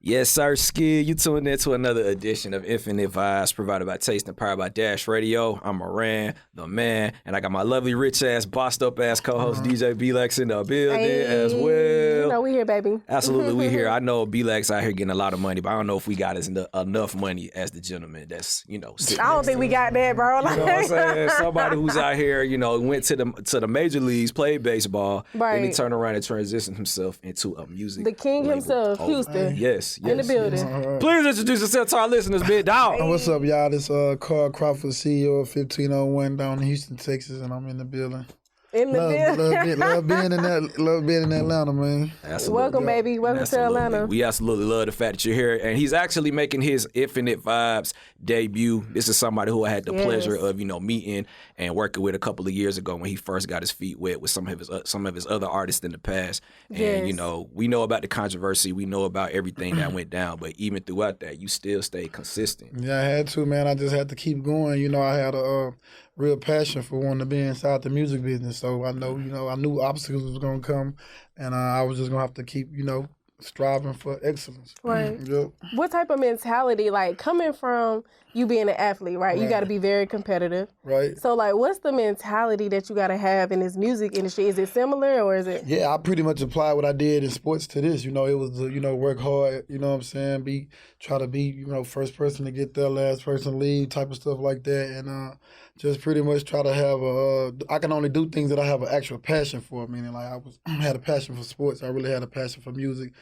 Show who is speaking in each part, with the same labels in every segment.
Speaker 1: Yes, sir, Skid. You tuned in to another edition of Infinite Vibes provided by Taste and Powered by Dash Radio. I'm Moran, the man, and I got my lovely, rich-ass, bossed-up-ass co-host DJ B-Lex in the building as well.
Speaker 2: You know, we here, baby.
Speaker 1: Absolutely, we here. I know B-Lex out here getting a lot of money, but I don't know if we got enough money as the gentleman that's,
Speaker 2: I don't think we got that, bro.
Speaker 1: You know what I'm saying? Somebody who's out here, went to the major leagues, played baseball, then he turned around and transitioned himself into a music
Speaker 2: The king himself, Houston.
Speaker 1: Yes.
Speaker 2: In the building.
Speaker 1: Please introduce yourself to our listeners, big dog.
Speaker 3: What's up, y'all? This Carl Crawford, CEO of 1501 down in Houston, Texas, and I'm in the building. Love being in Atlanta, man.
Speaker 1: Absolutely.
Speaker 2: Welcome, baby. Welcome to Atlanta.
Speaker 1: We absolutely love the fact that you're here. And he's actually making his Infinite Vibes debut. This is somebody who I had the pleasure of, meeting and working with a couple of years ago when he first got his feet wet with some of his other artists in the past. And, we know about the controversy. We know about everything that went down. But even throughout that, you still stayed consistent.
Speaker 3: Yeah, I had to, man. I just had to keep going. I had a real passion for wanting to be inside the music business. So I know, I knew obstacles was going to come, and I was just going to have to keep, striving for excellence.
Speaker 2: Right.
Speaker 3: Yep.
Speaker 2: What type of mentality, coming from you being an athlete, right? You got to be very competitive.
Speaker 3: Right.
Speaker 2: So, what's the mentality that you got to have in this music industry? Is it similar or is it?
Speaker 3: Yeah, I pretty much applied what I did in sports to this. It was, work hard, you know what I'm saying? Try to be, first person to get there, last person to leave, type of stuff like that. And just pretty much try to have I can only do things that I have an actual passion for. Meaning, I had a passion for sports. I really had a passion for music.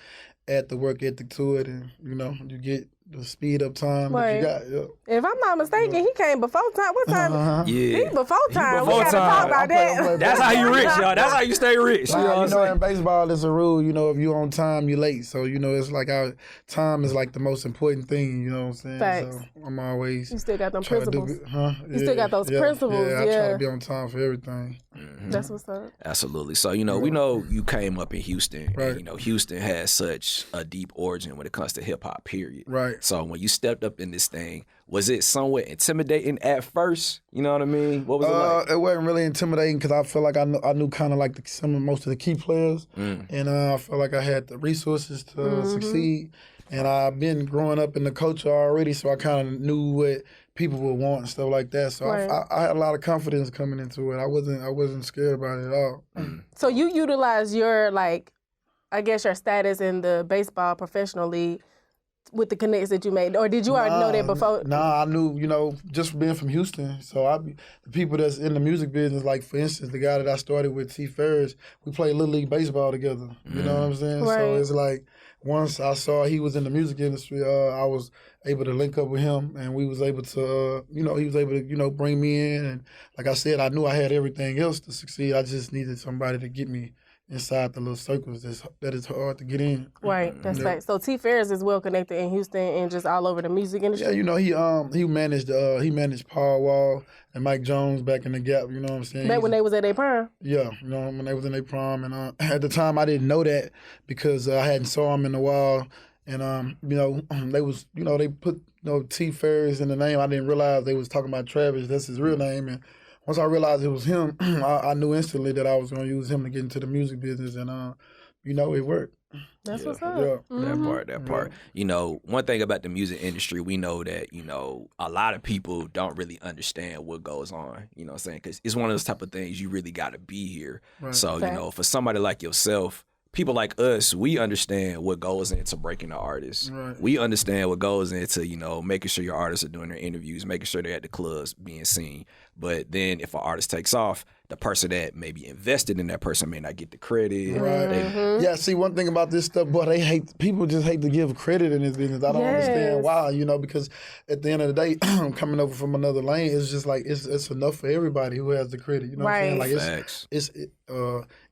Speaker 3: Add the work ethic to it, and you get the speed up time that you got. Yeah.
Speaker 2: If I'm not mistaken, he came before time. What time?
Speaker 1: Yeah.
Speaker 2: He before time.
Speaker 1: Before
Speaker 2: we gotta
Speaker 1: time.
Speaker 2: talk about that.
Speaker 1: That's how you rich, y'all. That's how you stay rich.
Speaker 3: In baseball, there's a rule. If you on time, you late. So it's like our time is like the most important thing. You know what I'm saying?
Speaker 2: Facts.
Speaker 3: So I'm always.
Speaker 2: You still got them principles.
Speaker 3: You
Speaker 2: still got those principles.
Speaker 3: Yeah, I try to be on time for everything.
Speaker 2: Mm-hmm. That's what's up.
Speaker 1: Absolutely. So we know you came up in Houston.
Speaker 3: Right.
Speaker 1: And, Houston has such a deep origin when it comes to hip hop. Period.
Speaker 3: Right.
Speaker 1: So when you stepped up in this thing, was it somewhat intimidating at first? You know what I mean? What was it like?
Speaker 3: It wasn't really intimidating because I feel like I knew kind of like most of the key players, and I felt like I had the resources to succeed. And I've been growing up in the culture already, so I kind of knew what people would want and stuff like that. So I had a lot of confidence coming into it. I wasn't scared about it at all.
Speaker 2: So you utilize your your status in the baseball professional league with the connects that you made, or did you already know that before?
Speaker 3: Nah, I knew, just being from Houston. So the people that's in the music business, like for instance, the guy that I started with, T. Ferris, we played Little League Baseball together. You know what I'm saying?
Speaker 2: Right.
Speaker 3: So it's like once I saw he was in the music industry, I was able to link up with him, and we was able to, he was able to, bring me in. And like I said, I knew I had everything else to succeed. I just needed somebody to get me inside the little circles that is hard to get in.
Speaker 2: Right, that's right. So T. Ferris is well connected in Houston and just all over the music industry.
Speaker 3: Yeah, he managed Paul Wall and Mike Jones back in the Gap. You know what I'm saying?
Speaker 2: Back when they was at their prime.
Speaker 3: Yeah, when they was in their prime, and at the time I didn't know that because I hadn't saw him in a while, and they was they put T. Ferris in the name. I didn't realize they was talking about Travis. That's his real name, and once I realized it was him, I knew instantly that I was going to use him to get into the music business, and it worked.
Speaker 2: That's what's up.
Speaker 3: Yeah.
Speaker 1: That part. One thing about the music industry, we know that, a lot of people don't really understand what goes on, you know what I'm saying? Because it's one of those type of things you really got to be here. Right. So, for somebody like yourself, people like us, we understand what goes into breaking the artist.
Speaker 3: Right.
Speaker 1: We understand what goes into, making sure your artists are doing their interviews, making sure they're at the clubs being seen. But then if an artist takes off, the person that may be invested in that person may not get the credit.
Speaker 3: Right. Yeah, see, one thing about this stuff, boy, people just hate to give credit in this business. I don't understand why, because at the end of the day, coming over from another lane, it's just like, it's enough for everybody who has the credit. You know what I'm saying? Like, it's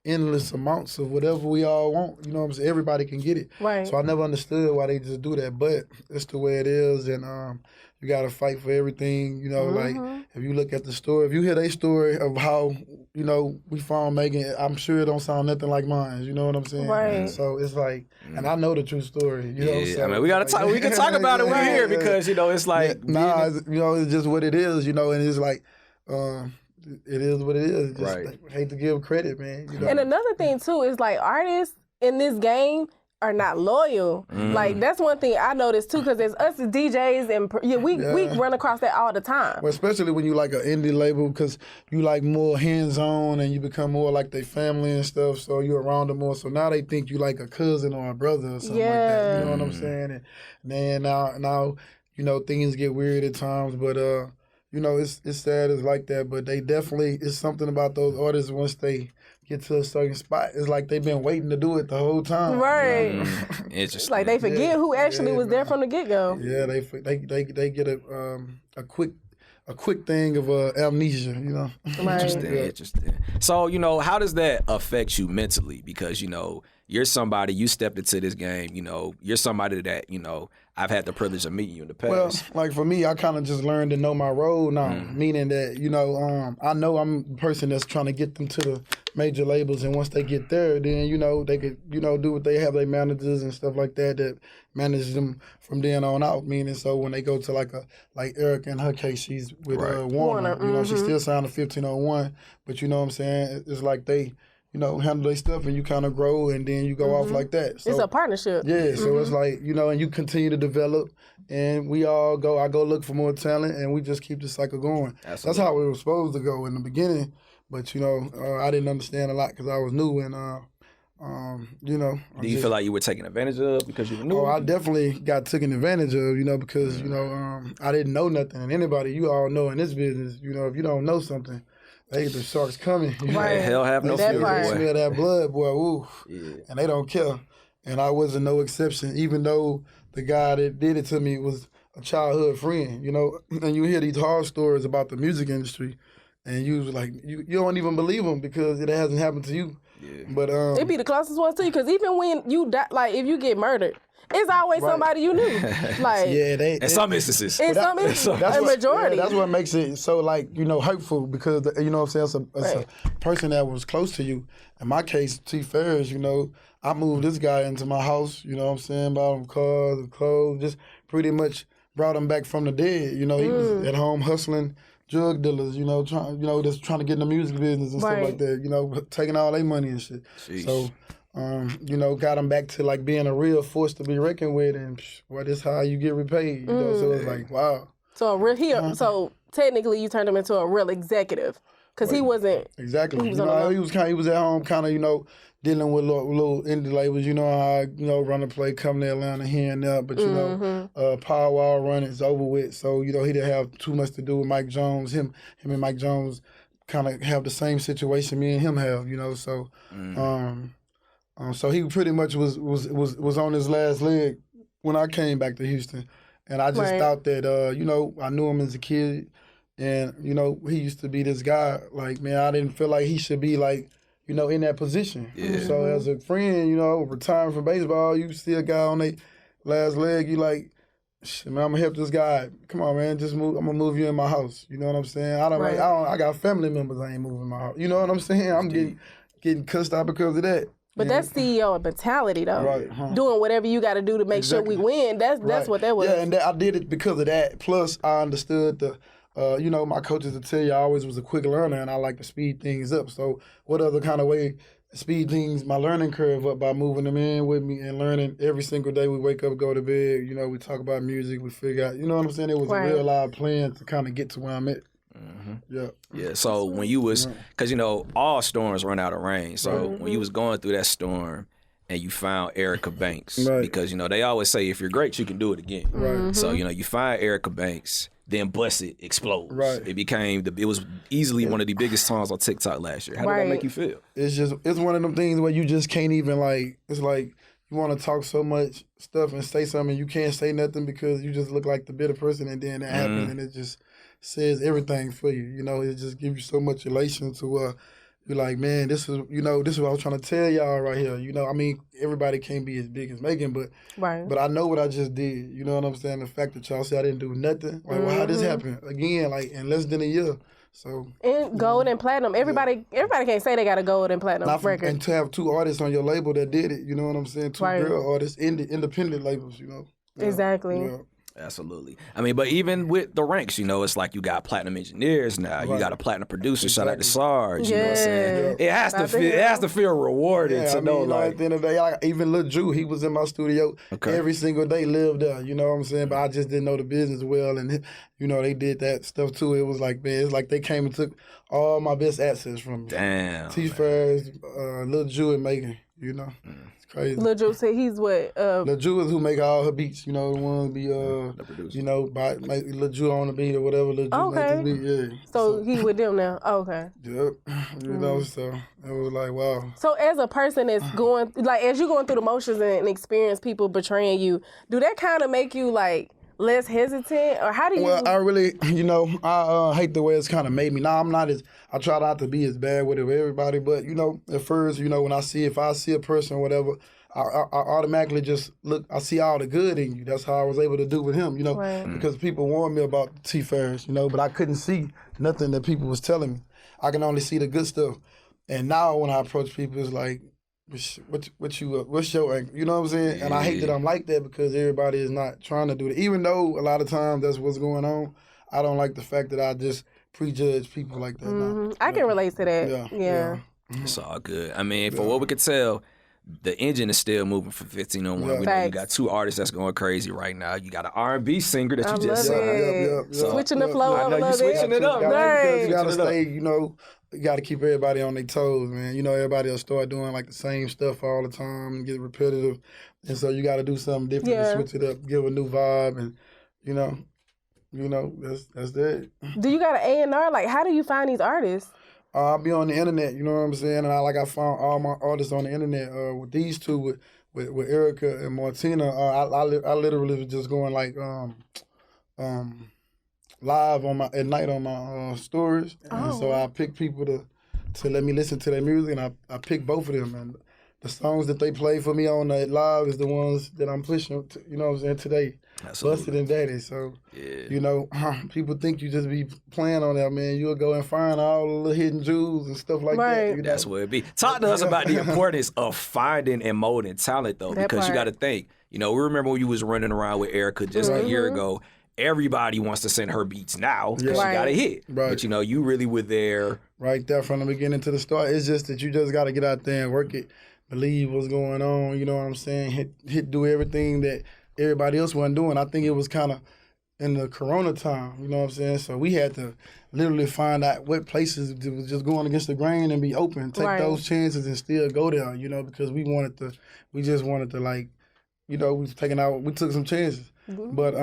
Speaker 3: endless amounts of whatever we all want. You know what I'm saying? Everybody can get it.
Speaker 2: Right.
Speaker 3: So I never understood why they just do that, but it's the way it is, and you got to fight for everything, like if you look at the story, if you hear their story of how, we found Megan, I'm sure it don't sound nothing like mine, you know what I'm saying?
Speaker 2: Right.
Speaker 3: So it's like, and I know the true story, you know? So,
Speaker 1: I mean, we got to talk, we can talk about it right here because, it's like.
Speaker 3: Yeah, it's just what it is, and it's like, it is what it is. Just hate to give credit, man.
Speaker 2: And another thing too is like artists in this game, are not loyal. Like, that's one thing I noticed too, because it's us as DJs and we run across that all the time.
Speaker 3: Well, especially when you like an indie label, because you like more hands-on and you become more like their family and stuff, so you're around them more. So now they think you like a cousin or a brother or something like that. You know what I'm saying? And then now, you know, things get weird at times, but you know, it's sad it's like that, but they definitely, it's something about those artists once they get to a certain spot, it's like they've been waiting to do it the whole time.
Speaker 2: Right.
Speaker 1: Interesting.
Speaker 2: Like they forget who actually was there from the get-go.
Speaker 3: Yeah, they get a quick thing of amnesia, you know.
Speaker 2: Right.
Speaker 1: Interesting. So, you know, how does that affect you mentally? Because, you know, you're somebody, you stepped into this game, you know, you're somebody that, you know, I've had the privilege of meeting you in the past.
Speaker 3: Well, like for me, I kind of just learned to know my role now, meaning that, you know, I know I'm the person that's trying to get them to the major labels, and once they get there, then, you know, they could, you know, do what they have, their managers and stuff like that manage them from then on out, meaning so when they go to like Erica, in her case, she's with Warner, you know, she still signed a 1501, but you know what I'm saying, it's like they, you know, handle their stuff and you kind of grow and then you go off like that. So,
Speaker 2: it's a partnership.
Speaker 3: Yeah, so it's like, you know, and you continue to develop and I go look for more talent and we just keep the cycle going. Absolutely. That's how it was supposed to go in the beginning. But, you know, I didn't understand a lot because I was new and, you know.
Speaker 1: Do you feel like you were taken advantage of because you were new?
Speaker 3: Oh, I definitely got taken advantage of, you know, because, you know, I didn't know nothing. And anybody, you all know in this business, you know, if you don't know something, the sharks coming.
Speaker 2: Right.
Speaker 1: Hell have no fear.
Speaker 3: They smell that blood, boy. Ooh. Yeah. And they don't care. And I wasn't no exception, even though the guy that did it to me was a childhood friend, you know. And you hear these horror stories about the music industry, and you was like, you don't even believe them because it hasn't happened to you. Yeah. But
Speaker 2: it be the closest ones to you, because even when you die, like if you get murdered, it's always somebody you knew. Like
Speaker 1: in some instances.
Speaker 2: In some instances, a majority.
Speaker 3: Yeah, that's what makes it so, like, you know, hurtful, because you know what I'm saying, it's a person that was close to you. In my case, T. Ferris, you know, I moved this guy into my house, you know what I'm saying, bought him cars, clothes, just pretty much brought him back from the dead. You know, he was at home hustling drug dealers, you know, just trying to get in the music business and stuff like that, you know, taking all their money and shit. Jeez. So, you know, got him back to like being a real force to be reckoned with, and what is how you get repaid, you know. So it's like, wow.
Speaker 2: So so technically, you turned him into a real executive, because he wasn't
Speaker 3: exactly. He was at home, kind of, you know, dealing with little indie labels. You know how I, you know, run a play, come to Atlanta here and there, but you know, Powerwall run is over with. So you know, he didn't have too much to do with Mike Jones. Him and Mike Jones kind of have the same situation me and him have, you know. So. So he pretty much was on his last leg when I came back to Houston, and I just thought that you know, I knew him as a kid, and you know, he used to be this guy. Like, man, I didn't feel like he should be like, you know, in that position. Yeah. So as a friend, you know, retiring from baseball, you see a guy on their last leg, you like, shit, man, I'm gonna help this guy. Come on, man, just move. I'm gonna move you in my house. You know what I'm saying? I got family members I ain't moving my house. You know what I'm saying? I'm getting cussed out because of that.
Speaker 2: But that's CEO mentality, though. Right. Doing whatever you got to do to make sure we win. That's what that was.
Speaker 3: Yeah, and I did it because of that. Plus, I understood you know, my coaches would tell you I always was a quick learner, and I like to speed things up. So what other kind of way to speed my learning curve up by moving them in with me and learning every single day. We wake up, go to bed, you know, we talk about music, we figure out, you know what I'm saying? It was a real live plan to kind of get to where I'm at. Yeah.
Speaker 1: Yeah. So when you was, because you know all storms run out of rain. So when you was going through that storm and you found Erica Banks, because you know they always say if you're great, you can do it again. Right. So you know you find Erica Banks, then Bless It explodes. Right. It was easily one of the biggest songs on TikTok last year. How did that make you feel?
Speaker 3: It's one of them things where you just can't even like. It's like you want to talk so much stuff and say something, you can't say nothing because you just look like the bitter person, and then that happens, and it just says everything for you. You know, it just gives you so much elation to you're like, man, this is what I was trying to tell y'all right here. You know, I mean, everybody can't be as big as Megan, but I know what I just did. You know what I'm saying? The fact that y'all say I didn't do nothing, like, well, how this happen again? Like in less than a year. So
Speaker 2: and gold and platinum. Everybody can't say they got a gold and platinum record.
Speaker 3: And to have two artists on your label that did it, you know what I'm saying? Two girl artists, independent labels, you know.
Speaker 2: Exactly. Yeah.
Speaker 1: Absolutely. I mean, but even with the ranks, you know, it's like you got platinum engineers now. You got a platinum producer. Shout out to Sarge. You know what I'm saying? It has to feel. It has to feel rewarding to know. Like
Speaker 3: at the end of the day, like, even Lil Drew, he was in my studio every single day, lived there. You know what I'm saying? But I just didn't know the business well, and you know they did that stuff too. It was like, man, it's like they came and took all my best assets from me.
Speaker 1: Damn.
Speaker 3: T-Ferris, Lil Drew, and Megan. You know. Crazy.
Speaker 2: Lil Drew said he's what?
Speaker 3: Lil Drew is who make all her beats. You know, the ones be you know, by Lil Drew on the beat or whatever. Lil Drew make the beat. Yeah.
Speaker 2: So he with them now. Okay.
Speaker 3: Yep. You know, so it was like, wow.
Speaker 2: So as a person that's going, like, as you're going through the motions and experience people betraying you, do that kind of make you like less hesitant, or how do you?
Speaker 3: Well, I really, you know, I hate the way it's kind of made me. Now, I try not to be as bad with it with everybody, but, you know, at first, you know, when if I see a person or whatever, I automatically just look, I see all the good in you. That's how I was able to do with him, you know, because people warned me about T-Ferris, you know, but I couldn't see nothing that people was telling me. I can only see the good stuff. And now when I approach people, it's like, what's your angle? You know what I'm saying? And I hate that I'm like that because everybody is not trying to do it. Even though a lot of times that's what's going on, I don't like the fact that I just prejudge people like that.
Speaker 2: Mm-hmm. I can relate to that. Yeah.
Speaker 1: It's all good. I mean, for what we could tell, the engine is still moving for 1501. We know you got two artists that's going crazy right now. You got an R&B singer that you just
Speaker 2: said. So, switching the flow up a little bit.
Speaker 1: Switching it up.
Speaker 3: You got to stay, you know, you got to keep everybody on their toes, man. You know, everybody will start doing like the same stuff all the time and get repetitive. And so you got to do something different to switch it up, give a new vibe, and, you know, that's that.
Speaker 2: Do you got an A&R? Like, how do you find these artists?
Speaker 3: I'll be on the internet, you know what I'm saying? And I found all my artists on the internet. With these two, with Erica and Martina, I literally was just going like live at night on my stories. And so I pick people to let me listen to their music, and I pick both of them. And the songs that they play for me on that live is the ones that I'm pushing, you know what I'm saying, today.
Speaker 1: Absolutely.
Speaker 3: Busted and Daddy. So, you know, people think you just be playing on that, man. You'll go and find all the little hidden jewels and stuff like that. You know?
Speaker 1: That's where it be. Talk to us about the importance of finding and molding talent, though, because you got to think, you know, we remember when you was running around with Erica just a year ago. Everybody wants to send her beats now because she got a hit. Right. But, you know, you really were there.
Speaker 3: Right there from the beginning to the start. It's just that you just got to get out there and work it, believe what's going on, you know what I'm saying, do everything that everybody else wasn't doing. I think it was kind of in the Corona time, you know what I'm saying? So we had to literally find out what places was just going against the grain and be open, take those chances and still go there, you know, because we just wanted to like, you know, we took some chances. But,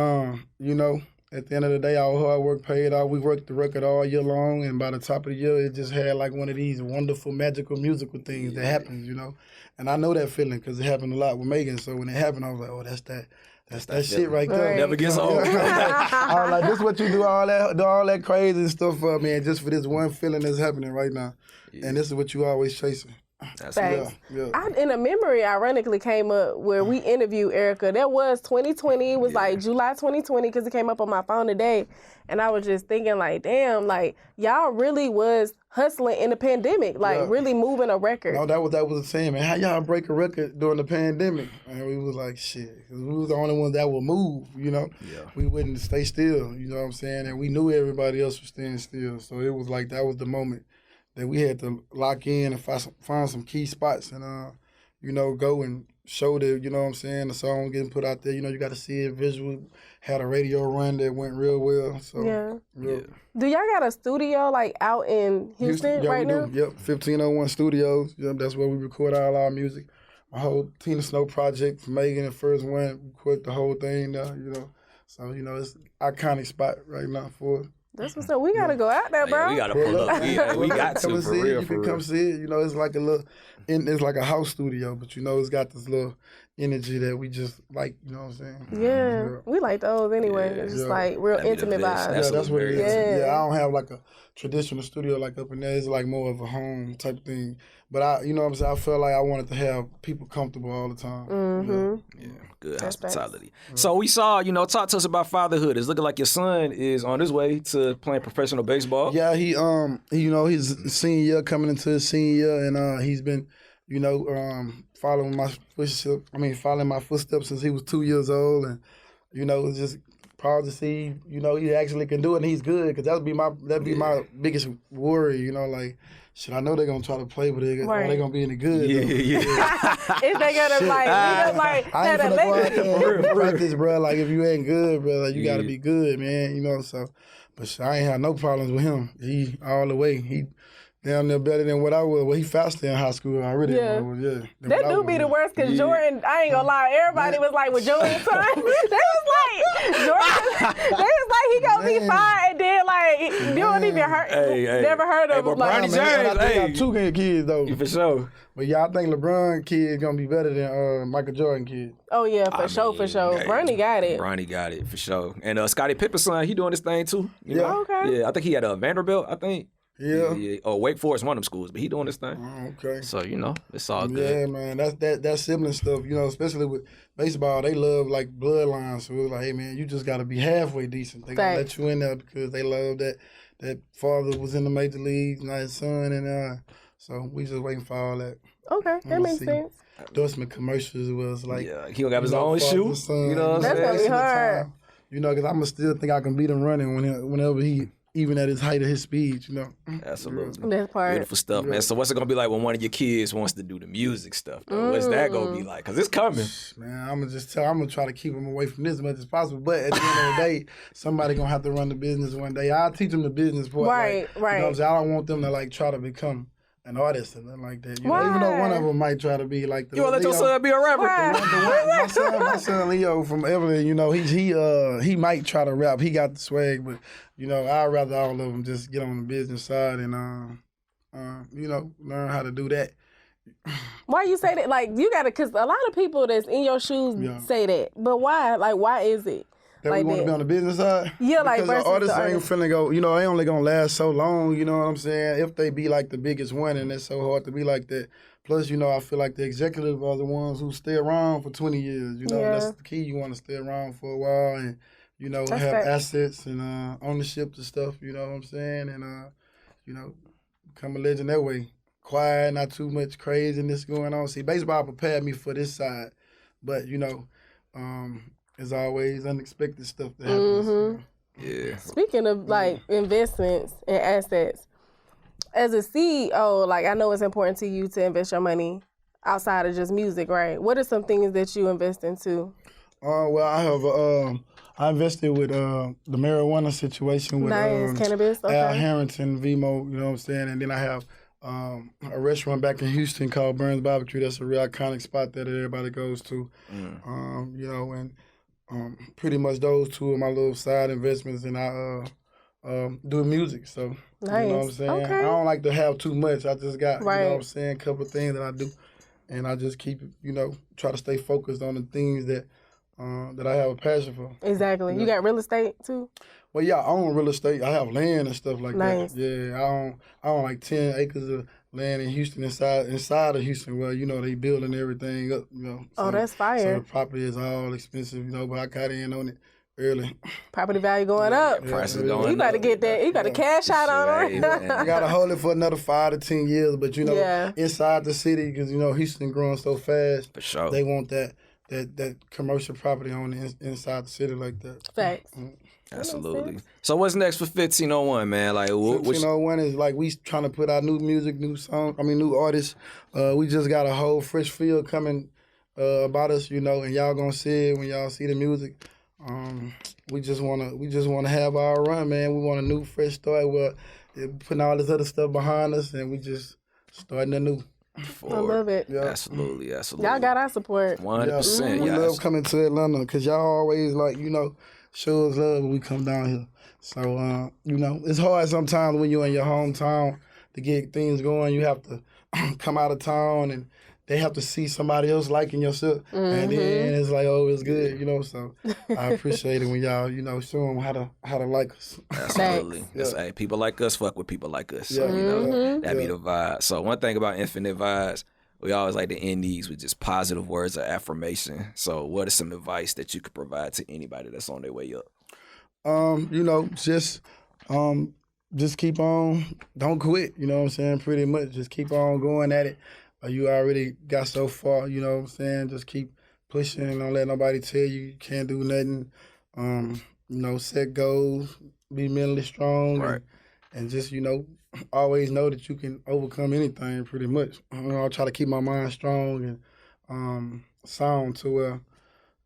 Speaker 3: you know, at the end of the day, our hard work paid off. We worked the record all year long, and by the top of the year, it just had like one of these wonderful, magical musical things that happens, you know. And I know that feeling because it happened a lot with Megan. So when it happened, I was like, oh, that's that shit right there.
Speaker 1: Never gets old.
Speaker 3: I was like, this is what you do all that crazy stuff for, man, just for this one feeling that's happening right now. And this is what you always chasing.
Speaker 1: That's
Speaker 2: in a memory, ironically, came up where we interviewed Erica. That was 2020. It was like July 2020 because it came up on my phone today. And I was just thinking like, damn, like y'all really was hustling in the pandemic, like really moving a record.
Speaker 3: No, that was the same, man. How y'all break a record during the pandemic? And we was like, shit, 'cause we was the only ones that would move, you know? Yeah. We wouldn't stay still, you know what I'm saying? And we knew everybody else was staying still. So it was like, that was the moment that we had to lock in and find some key spots and, you know, go and show the, you know what I'm saying, the song getting put out there. You know, you got to see it visual. Had a radio run that went real well. So,
Speaker 2: Do y'all got a studio, like, out in Houston right now?
Speaker 3: Yep, 1501 Studios. Yep, that's where we record all our music. My whole tinasnow project from Megan, the first one, record the whole thing there, you know. So, you know, it's an iconic spot right now for us.
Speaker 2: That's what's up. We gotta go out there, bro.
Speaker 1: We gotta pull up. We got to, for real.
Speaker 3: You can come see it. You know, it's like it's like a house studio, but you know, it's got this little energy that we just like. You know what I'm saying?
Speaker 2: Yeah, we like those anyway. It's just like real intimate vibes.
Speaker 3: Yeah, that's what it is. Yeah, I don't have like a traditional studio like up in there. It's like more of a home type of thing. But you know what I'm saying? I felt like I wanted to have people comfortable all the time.
Speaker 1: Yeah, good hospitality. So we saw, you know, talk to us about fatherhood. It's looking like your son is on his way to playing professional baseball.
Speaker 3: Yeah, he you know, he's senior year, coming into his senior year, and he's been, you know, following my footsteps since he was 2 years old, and you know, it's just proud to see, you know, he actually can do it and he's good, because that'd be my biggest worry, you know, like, shit, I know they're gonna try to play, but are they gonna be any good?
Speaker 1: Yeah.
Speaker 2: Is they gonna like
Speaker 3: I ain't
Speaker 2: have a
Speaker 3: finna go out
Speaker 2: legacy?
Speaker 3: there and practice, bro. Like, if you ain't good, bro, like, you gotta be good, man, you know, so. But shit, I ain't had no problems with him. He all the way. He down there better than what I was. Well, he faster in high school already.
Speaker 2: That do be the worst, because Jordan, I ain't gonna lie, everybody was like, with Jordan's son, they was like, Jordan, they was like, he gonna be fine, and then like, you don't even never heard of him.
Speaker 1: Bronny
Speaker 2: Like,
Speaker 1: James,
Speaker 3: I think got 2 good kids, though.
Speaker 1: For sure.
Speaker 3: But yeah, I think LeBron kid gonna be better than Michael Jordan kid.
Speaker 2: oh yeah, for sure.
Speaker 1: Hey,
Speaker 2: Bronny got it.
Speaker 1: Bronny got it, for sure. And Scottie Pippen's son, he doing this thing too. You know?
Speaker 2: Okay.
Speaker 1: Yeah, I think he had a Vanderbilt, I think.
Speaker 3: Yeah.
Speaker 1: Or Wake Forest, one of them schools, but he doing this thing.
Speaker 3: Okay.
Speaker 1: So, you know, it's all good.
Speaker 3: Yeah, man, that sibling stuff, you know, especially with baseball, they love like bloodlines. So it was like, hey man, you just gotta be halfway decent. They gonna let you in there because they love that father was in the major leagues, not his son, and so we just waiting for all that.
Speaker 2: Okay, that makes sense.
Speaker 3: Endorsement commercials was like,
Speaker 1: he gonna have his own shoe. You know what I'm
Speaker 2: That's
Speaker 1: saying?
Speaker 2: gonna be hard.
Speaker 3: You know, because I'ma still think I can beat him running whenever he, even at his height of his speed, you know.
Speaker 1: Absolutely.
Speaker 2: That part.
Speaker 1: Beautiful stuff, man. So what's it gonna be like when one of your kids wants to do the music stuff, though? What's that gonna be like? Because it's coming.
Speaker 3: Man, I'm gonna try to keep him away from this as much as possible. But at the end of the day, somebody gonna have to run the business one day. I'll teach them the business part.
Speaker 2: Right.
Speaker 3: You know what I'm saying? I don't want them to like try to become an artist or nothing like that. You know, even though one of them might try to be like the.
Speaker 1: You wanna let your son be a rapper?
Speaker 3: My son Leo from Evelyn, you know, he might try to rap. He got the swag, but you know, I'd rather all of them just get on the business side and you know, learn how to do that.
Speaker 2: Why you say that? Like, you gotta, because a lot of people that's in your shoes say that. But why? Like, why is it?
Speaker 3: That
Speaker 2: like
Speaker 3: we want to be on the business side?
Speaker 2: Yeah, like,
Speaker 3: because
Speaker 2: versus
Speaker 3: the artists
Speaker 2: the
Speaker 3: ain't
Speaker 2: artist.
Speaker 3: finna go, you know, they only gonna last so long, you know what I'm saying? If they be like the biggest one, and it's so hard to be like that. Plus, you know, I feel like the executives are the ones who stay around for 20 years. You know, that's the key. You want to stay around for a while and, you know, have assets and ownership to stuff, you know what I'm saying? And, you know, become a legend that way. Quiet, not too much craziness going on. See, baseball prepared me for this side. But, you know, there's always unexpected stuff that happens. You know?
Speaker 1: Yeah.
Speaker 2: Speaking of like investments and assets, as a CEO, like, I know it's important to you to invest your money outside of just music, right? What are some things that you invest into?
Speaker 3: Well, I invested with the marijuana situation with
Speaker 2: cannabis. Okay.
Speaker 3: Al Harrington, Vimo, you know what I'm saying? And then I have a restaurant back in Houston called Burns Barbecue. That's a real iconic spot that everybody goes to. You know, and pretty much those two are my little side investments, and I do music. So, you know what I'm saying?
Speaker 2: Okay.
Speaker 3: I don't like to have too much. I just got, you know what I'm saying, a couple of things that I do. And I just keep, you know, try to stay focused on the things that that I have a passion for.
Speaker 2: Exactly. You got real estate too?
Speaker 3: Well, yeah, I own real estate. I have land and stuff like that. Yeah, I own like 10 acres of land in Houston, inside of Houston. Well, you know, they building everything up, you know.
Speaker 2: So, that's fire.
Speaker 3: So the property is all expensive, you know, but I got in on it early.
Speaker 2: Property value going up.
Speaker 1: Prices going up.
Speaker 2: You better get that. You got to cash out on it.
Speaker 3: I got to hold it for another 5 to 10 years. But, you know, inside the city, because, you know, Houston growing so fast.
Speaker 1: For sure.
Speaker 3: They want that commercial property on the inside the city like that.
Speaker 2: Facts.
Speaker 1: Absolutely. So what's next for 1501, man? Like
Speaker 3: 1501 is like we trying to put out new music, new artists. We just got a whole fresh feel coming about us, you know, and y'all gonna see it when y'all see the music. We just wanna have our run, man. We want a new fresh start. We're putting all this other stuff behind us, and we just starting anew.
Speaker 2: I love it.
Speaker 3: Yeah.
Speaker 1: Absolutely.
Speaker 2: Y'all got our support.
Speaker 1: 100%.
Speaker 3: We love coming to Atlanta because y'all always like, you know, show us love when we come down here. So, you know, it's hard sometimes when you're in your hometown to get things going. You have to come out of town and they have to see somebody else liking your stuff. And then it's like, oh, it's good, you know. So I appreciate it when y'all, you know, show them how to like us.
Speaker 1: Absolutely. Hey, people like us fuck with people like us. So, you know, that be the vibe. So one thing about Infinite Vibes, we always like to end these with just positive words of affirmation. So what is some advice that you could provide to anybody that's on their way up?
Speaker 3: You know, just keep on, don't quit, you know what I'm saying, pretty much. Just keep on going at it. You already got so far, you know what I'm saying? Just keep pushing, don't let nobody tell you can't do nothing. set goals, be mentally strong,
Speaker 1: Right.
Speaker 3: and just, always know that you can overcome anything pretty much. I'll try to keep my mind strong and sound to where,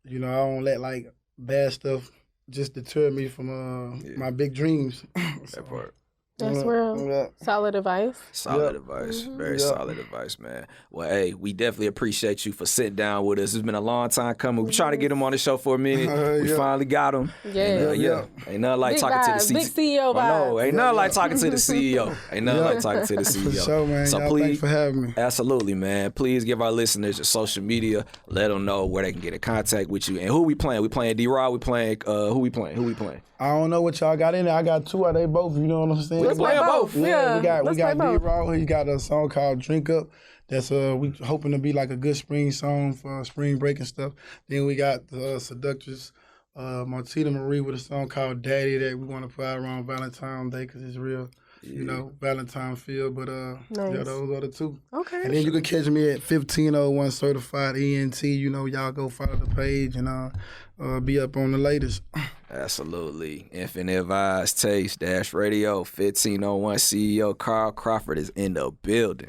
Speaker 3: I don't let like bad stuff just deter me from my big dreams.
Speaker 1: That part.
Speaker 2: That's real.
Speaker 3: Yeah.
Speaker 2: Solid advice.
Speaker 1: Solid advice. Very solid advice, man. Well, hey, we definitely appreciate you for sitting down with us. It's been a long time coming. We trying to get him on the show for a minute. We finally got him.
Speaker 2: Yeah.
Speaker 1: Ain't nothing like
Speaker 2: Big
Speaker 1: talking
Speaker 2: vibes,
Speaker 1: to the
Speaker 2: big CEO vibes.
Speaker 1: No, ain't nothing like talking to the CEO. Ain't nothing like talking to the CEO.
Speaker 3: For sure, man.
Speaker 1: So
Speaker 3: Y'all,
Speaker 1: please,
Speaker 3: thanks for having me.
Speaker 1: Absolutely, man. Please give our listeners your social media. Let them know where they can get in contact with you. And who we playing? We playing D-Rod. We playing, who we playing?
Speaker 3: I don't know what y'all got in there. I got two. Are they both? You know what I'm saying?
Speaker 2: Let's play both.
Speaker 3: Yeah, we got
Speaker 2: both.
Speaker 3: D-Raw. He got a song called Drink Up. That's we hoping to be like a good spring song for spring break and stuff. Then we got the Seductress, Martina Marie with a song called Daddy that we want to put out around Valentine's Day because it's real, Valentine feel. But
Speaker 2: nice.
Speaker 3: Those are the two.
Speaker 2: Okay.
Speaker 3: And then you can catch me at 1501 Certified ENT. Y'all go follow the page and be up on the latest.
Speaker 1: Absolutely. Infinite Vibes Taste Dash Radio 1501 CEO Carl Crawford is in the building.